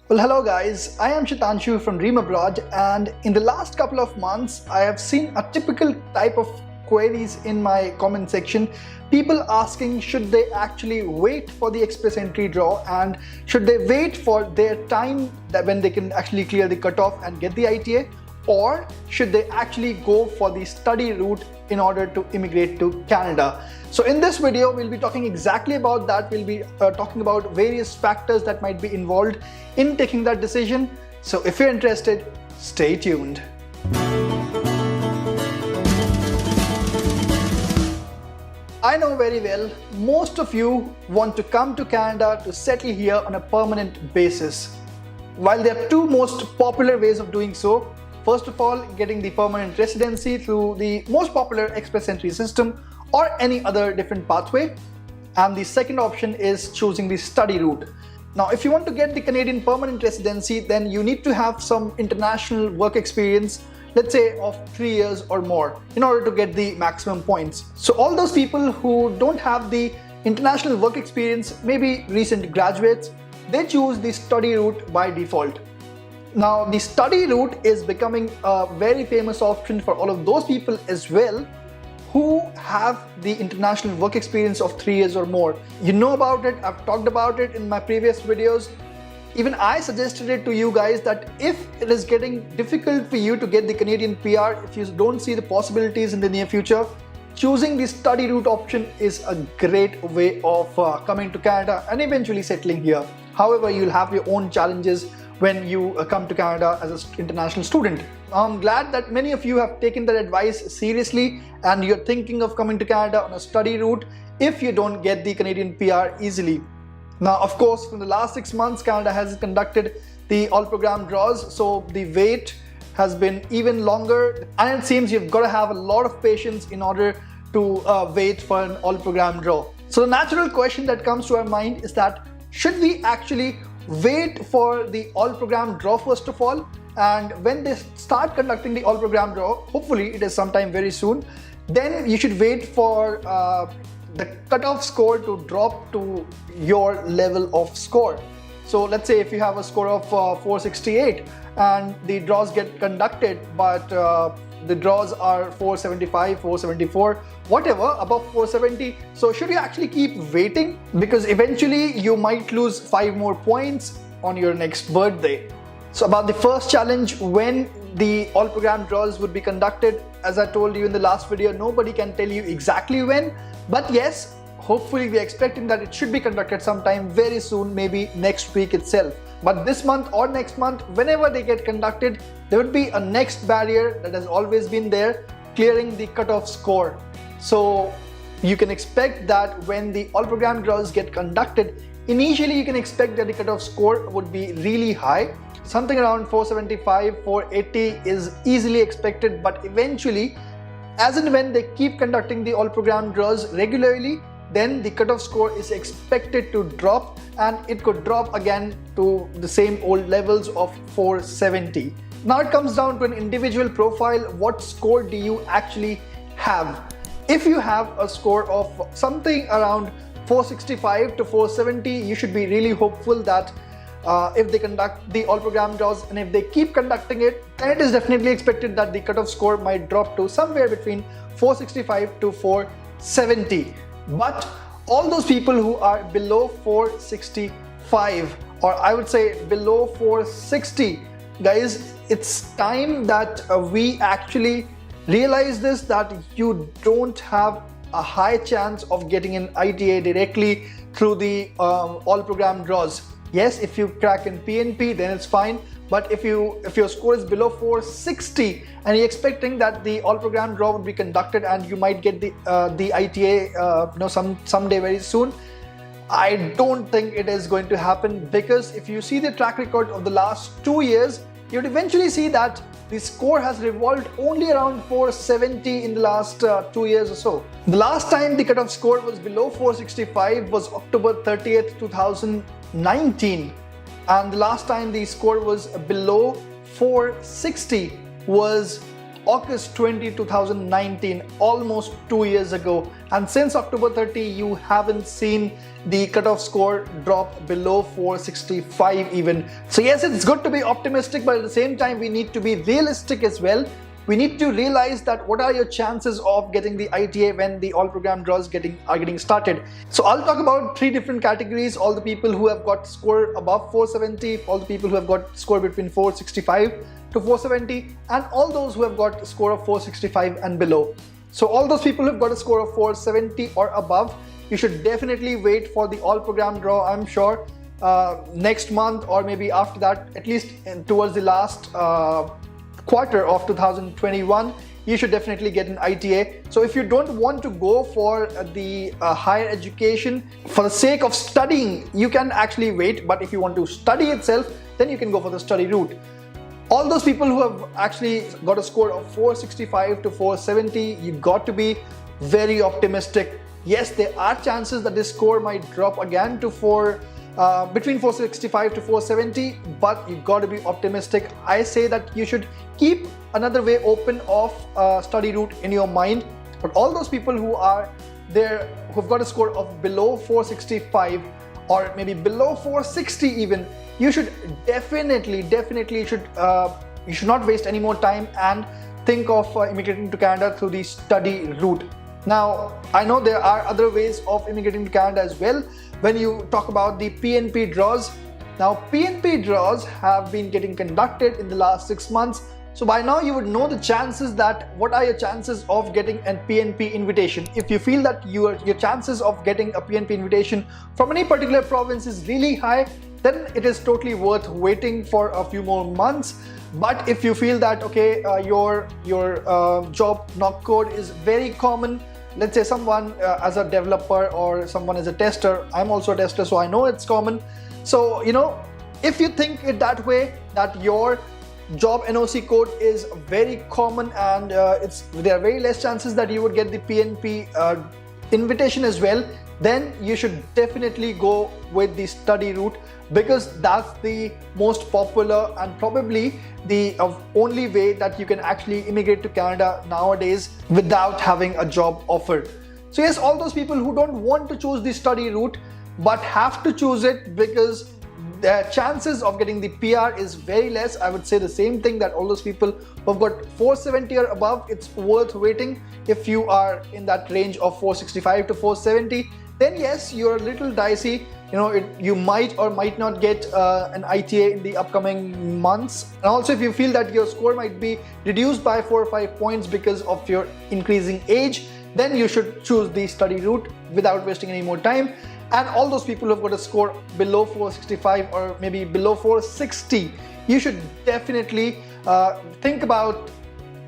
Well, hello guys, I am Shitanshu from Dream Abroad, and in the last couple of months, I have seen a typical type of queries in my comment section. People asking should they actually wait for the express entry draw and should they wait for their time that when they can actually clear the cutoff and get the ITA, or should they actually go for the study route in order to immigrate to Canada. So in this video, we'll be talking exactly about that. We'll be talking about various factors that might be involved in taking that decision. So if you're interested, stay tuned. I know very well, most of you want to come to Canada to settle here on a permanent basis. While there are two most popular ways of doing so, first of all, getting the permanent residency through the most popular express entry system or any other different pathway. And the second option is choosing the study route. Now, if you want to get the Canadian permanent residency, then you need to have some international work experience, let's say of 3 years or more, in order to get the maximum points. So all those people who don't have the international work experience, maybe recent graduates, they choose the study route by default. Now, the study route is becoming a very famous option for all of those people as well who have the international work experience of 3 years or more. You know about it, I've talked about it in my previous videos. Even I suggested it to you guys that if it is getting difficult for you to get the Canadian PR, if you don't see the possibilities in the near future, choosing the study route option is a great way of coming to Canada and eventually settling here. However, you'll have your own challenges when you come to Canada as an international student. I'm glad that many of you have taken that advice seriously and you're thinking of coming to Canada on a study route if you don't get the Canadian PR easily. Now, of course, from the last 6 months, Canada has conducted the all program draws, so the wait has been even longer, and it seems you've got to have a lot of patience in order to wait for an all program draw. So the natural question that comes to our mind is that should we actually wait for the all program draw first of all, and when they start conducting the all program draw, hopefully it is sometime very soon, then you should wait for the cutoff score to drop to your level of score. So let's say if you have a score of 468 and the draws get conducted, but the draws are 475, 474, whatever above 470. So should you actually keep waiting? Because eventually you might lose 5 more points on your next birthday. So about the first challenge, when the all program draws would be conducted, as I told you in the last video, nobody can tell you exactly when, but yes, hopefully we are expecting that it should be conducted sometime very soon, maybe next week itself. But this month or next month, whenever they get conducted, there would be a next barrier that has always been there, clearing the cutoff score. So you can expect that when the all program draws get conducted, initially you can expect that the cutoff score would be really high. Something around 475, 480 is easily expected, but eventually, as and when they keep conducting the all program draws regularly, then the cutoff score is expected to drop, and it could drop again to the same old levels of 470. Now it comes down to an individual profile. What score do you actually have? If you have a score of something around 465 to 470, you should be really hopeful that if they conduct the all program draws and if they keep conducting it, then it is definitely expected that the cutoff score might drop to somewhere between 465 to 470. But all those people who are below 465, or I would say below 460, guys, it's time that we actually realize this, that you don't have a high chance of getting an ITA directly through the all program draws. Yes, if you crack in PNP, then it's fine. But if your score is below 460 and you're expecting that the all program draw would be conducted and you might get the ITA someday very soon, I don't think it is going to happen, because if you see the track record of the last 2 years, you'd eventually see that the score has revolved only around 470 in the last 2 years or so. The last time the cutoff score was below 465 was October 30th, 2019. And the last time the score was below 460 was August 20, 2019, almost 2 years ago, and since October 30 you haven't seen the cutoff score drop below 465 even. So yes, it's good to be optimistic, but at the same time we need to be realistic as well. We need to realize that what are your chances of getting the ITA when the all program draws are getting started. So I'll talk about 3 different categories: all the people who have got score above 470, all the people who have got score between 465 to 470, and all those who have got a score of 465 and below. So all those people who have got a score of 470 or above, you should definitely wait for the all program draw. I'm sure next month or maybe after that, at least towards the last quarter of 2021, you should definitely get an ITA. So if you don't want to go for the higher education for the sake of studying, you can actually wait. But if you want to study itself, then you can go for the study route. All those people who have actually got a score of 465 to 470, you got to be very optimistic. Yes, there are chances that this score might drop again to between 465 to 470, but you got to be optimistic. I say that you should keep another way open of study route in your mind. But all those people who are there, who've got a score of below 465 or maybe below 460 even, you should definitely you should not waste any more time and think of immigrating to Canada through the study route. Now, I know there are other ways of immigrating to Canada as well. When you talk about the PNP draws, now PNP draws have been getting conducted in the last 6 months. So by now you would know the chances, that what are your chances of getting a PNP invitation. If you feel that your chances of getting a PNP invitation from any particular province is really high, then it is totally worth waiting for a few more months. But if you feel that okay, your job knock code is very common, let's say someone as a developer or someone as a tester, I'm also a tester, so I know it's common. So if you think it that way, that your job NOC code is very common and there are very less chances that you would get the PNP invitation as well, then you should definitely go with the study route, because that's the most popular and probably the only way that you can actually immigrate to Canada nowadays without having a job offer. So yes, all those people who don't want to choose the study route but have to choose it because their chances of getting the PR is very less, I would say the same thing, that all those people who have got 470 or above, it's worth waiting. If you are in that range of 465 to 470, then yes, you're a little dicey. You might or might not get an ITA in the upcoming months. And also, if you feel that your score might be reduced by 4 or 5 points because of your increasing age, then you should choose the study route without wasting any more time. And all those people who have got a score below 465 or maybe below 460, you should definitely think about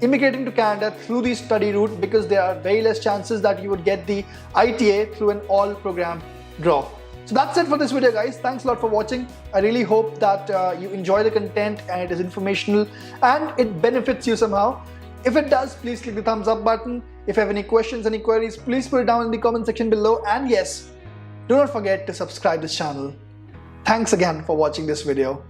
immigrating to Canada through the study route, because there are very less chances that you would get the ITA through an all program draw. So that's it for this video, guys. Thanks a lot for watching. I really hope that you enjoy the content and it is informational and it benefits you somehow. If it does, please click the thumbs up button. If you have any questions, any queries, please put it down in the comment section below. And yes, do not forget to subscribe this channel. Thanks again for watching this video.